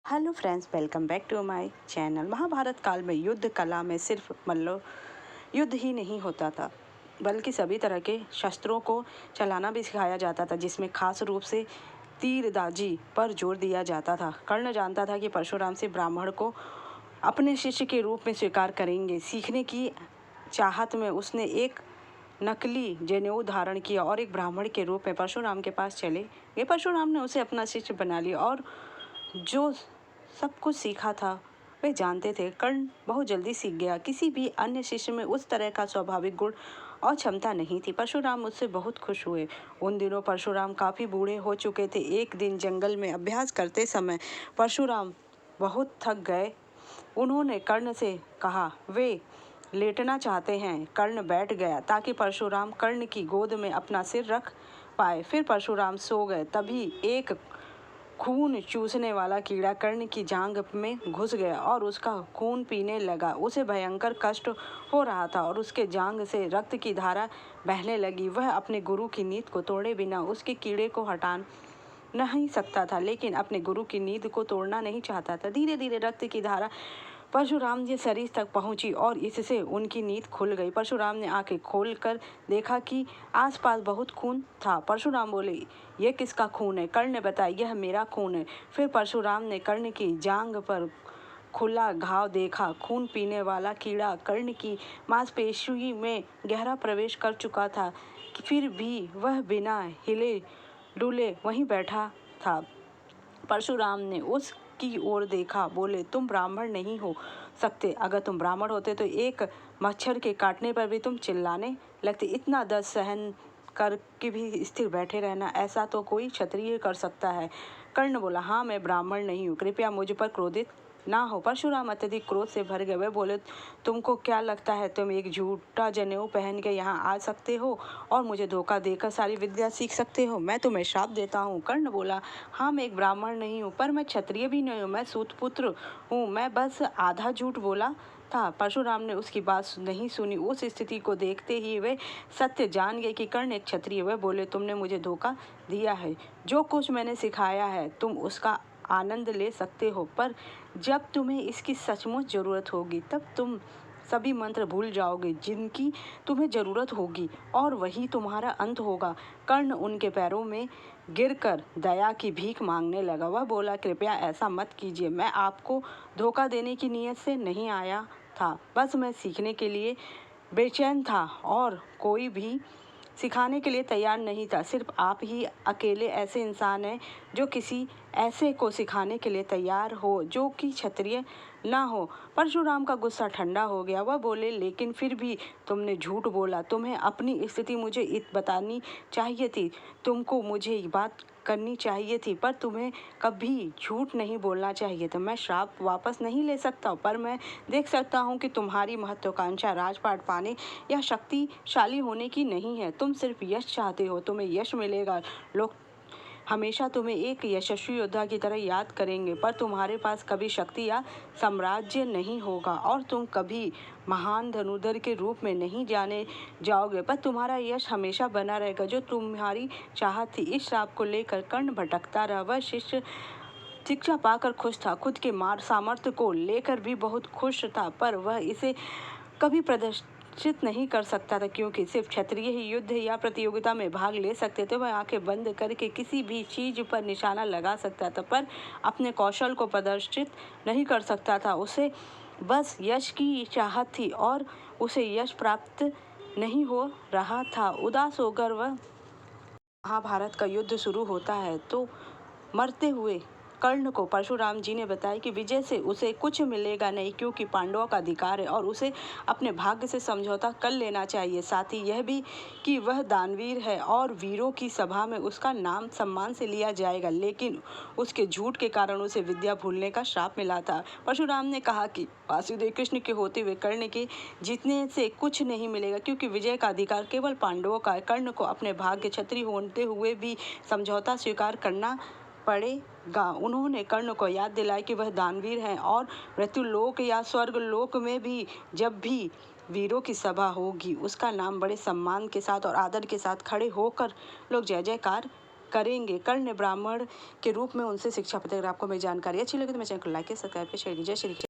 Hello friends, welcome back to my channel. Mahabharat काल में युद्ध कला में सिर्फ मल्ल युद्ध ही नहीं होता था, बल्कि सभी तरह के शस्त्रों को चलाना भी सिखाया जाता था, जिसमें खास रूप से तीरंदाजी पर जोर दिया जाता था। कर्ण जानता था कि परशुराम से ब्राह्मण को अपने शिष्य के रूप में स्वीकार करेंगे। सीखने की चाहत में उसने एक नकली जनेऊ धारण किया और एक ब्राह्मण के रूप में परशुराम के पास चले गए। परशुराम ने उसे अपना शिष्य बना लिया और जो सब कुछ सीखा था वे जानते थे। कर्ण बहुत जल्दी सीख गया। किसी भी अन्य शिष्य में उस तरह का स्वाभाविक गुण और क्षमता नहीं थी। परशुराम उससे बहुत खुश हुए। उन दिनों परशुराम काफी बूढ़े हो चुके थे। एक दिन जंगल में अभ्यास करते समय परशुराम बहुत थक गए। उन्होंने कर्ण से कहा वे लेटना चाहते हैं। कर्ण बैठ गया ताकि परशुराम कर्ण की गोद में अपना सिर रख पाए। फिर परशुराम सो गए। तभी एक खून चूसने वाला कीड़ा कर्ण की जांघ में घुस गया और उसका खून पीने लगा। उसे भयंकर कष्ट हो रहा था और उसके जांघ से रक्त की धारा बहने लगी। वह अपने गुरु की नींद को तोड़े बिना उसके कीड़े को हटा नहीं सकता था, लेकिन अपने गुरु की नींद को तोड़ना नहीं चाहता था। धीरे धीरे रक्त की धारा परशुराम के शरीर तक पहुंची और इससे उनकी नींद खुल गई। परशुराम ने आंखें खोलकर देखा कि आसपास बहुत खून था। परशुराम बोले, यह किसका खून है? कर्ण ने बताया, यह मेरा खून है। फिर परशुराम ने कर्ण की जांघ पर खुला घाव देखा। खून पीने वाला कीड़ा कर्ण की मांसपेशी में गहरा प्रवेश कर चुका था, फिर भी वह बिना हिले डुले वहीं बैठा था। परशुराम ने उसकी ओर देखा, बोले, तुम ब्राह्मण नहीं हो सकते। अगर तुम ब्राह्मण होते तो एक मच्छर के काटने पर भी तुम चिल्लाने लगते। इतना दर्द सहन करके भी स्थिर बैठे रहना, ऐसा तो कोई क्षत्रिय कर सकता है। कर्ण बोला, हाँ, मैं ब्राह्मण नहीं हूँ, कृपया मुझ पर क्रोधित ना हो। परशुराम अत्यधिक क्रोध से भर गए। वे बोले, तुमको क्या लगता है तुम एक झूठा जनेऊ पहन के यहाँ आ सकते हो और मुझे धोखा देकर सारी विद्या सीख सकते हो? मैं तुम्हें श्राप देता हूँ। कर्ण बोला, हाँ, मैं एक ब्राह्मण नहीं हूँ, पर मैं क्षत्रिय भी नहीं हूँ, मैं सूतपुत्र हूँ, मैं बस आधा झूठ बोला था। परशुराम ने उसकी बात नहीं सुनी। उस स्थिति को देखते ही वे सत्य जान गए कि कर्ण एक क्षत्रिय। वे बोले, तुमने मुझे धोखा दिया है। जो कुछ मैंने सिखाया है तुम उसका आनंद ले सकते हो, पर जब तुम्हें इसकी सचमुच जरूरत होगी तब तुम सभी मंत्र भूल जाओगे जिनकी तुम्हें जरूरत होगी, और वही तुम्हारा अंत होगा। कर्ण उनके पैरों में गिरकर दया की भीख मांगने लगा। वह बोला, कृपया ऐसा मत कीजिए, मैं आपको धोखा देने की नीयत से नहीं आया था, बस मैं सीखने के लिए बेचैन था और कोई भी सिखाने के लिए तैयार नहीं था। सिर्फ आप ही अकेले ऐसे इंसान हैं जो किसी ऐसे को सिखाने के लिए तैयार हो जो कि क्षत्रिय ना हो। परशुराम का गुस्सा ठंडा हो गया। वह बोले, लेकिन फिर भी तुमने झूठ बोला। तुम्हें अपनी स्थिति मुझे बतानी चाहिए थी। तुमको मुझे ये बात करनी चाहिए थी, पर तुम्हें कभी झूठ नहीं बोलना चाहिए था। मैं श्राप वापस नहीं ले सकता, पर मैं देख सकता हूँ कि तुम्हारी महत्वाकांक्षा राजपाट पाने या शक्तिशाली होने की नहीं है। तुम सिर्फ यश चाहते हो, तुम्हें यश मिलेगा। लोग हमेशा तुम्हें एक यशस्वी योद्धा की तरह याद करेंगे, पर तुम्हारे पास कभी शक्ति या साम्राज्य नहीं होगा और तुम कभी महान धनुर्धर के रूप में नहीं जाने जाओगे, पर तुम्हारा यश हमेशा बना रहेगा जो तुम्हारी चाहत थी। इस श्राप को लेकर कर्ण भटकता रहा। वह शिष्य शिक्षा पाकर खुश था, खुद के सामर्थ्य को लेकर भी बहुत खुश था, पर वह इसे कभी प्रदर्शित नहीं कर सकता था क्योंकि सिर्फ क्षत्रिय ही युद्ध या प्रतियोगिता में भाग ले सकते थे। वह आंखें बंद करके किसी भी चीज पर निशाना लगा सकता था, पर अपने कौशल को प्रदर्शित नहीं कर सकता था। उसे बस यश की चाहत थी और उसे यश प्राप्त नहीं हो रहा था। उदास होकर वह महाभारत का युद्ध शुरू होता है तो मरते हुए कर्ण को परशुराम जी ने बताया कि विजय से उसे कुछ मिलेगा नहीं, क्योंकि पांडवों का अधिकार है और उसे अपने भाग्य से समझौता कर लेना चाहिए। साथ ही यह भी कि वह दानवीर है और वीरों की सभा में उसका नाम सम्मान से लिया जाएगा, लेकिन उसके झूठ के कारण उसे विद्या भूलने का श्राप मिला था। परशुराम ने कहा कि वासुदेव कृष्ण के होते हुए कर्ण के जीतने से कुछ नहीं मिलेगा, क्योंकि विजय का अधिकार केवल पांडवों का है। कर्ण को अपने भाग्य क्षत्रिय होते हुए भी समझौता स्वीकार करना पड़ेगा। उन्होंने कर्ण को याद दिलाया कि वह दानवीर हैं और मृत्युलोक या स्वर्ग लोक में भी जब भी वीरों की सभा होगी उसका नाम बड़े सम्मान के साथ और आदर के साथ खड़े होकर लोग जय जयकार करेंगे। कर्ण ब्राह्मण के रूप में उनसे शिक्षा पाते। अगर आपको मेरी जानकारी अच्छी लगी तो मेरे चैनल को लाइक सब्सक्राइब शेयर कीजिए। जय श्री कृष्ण।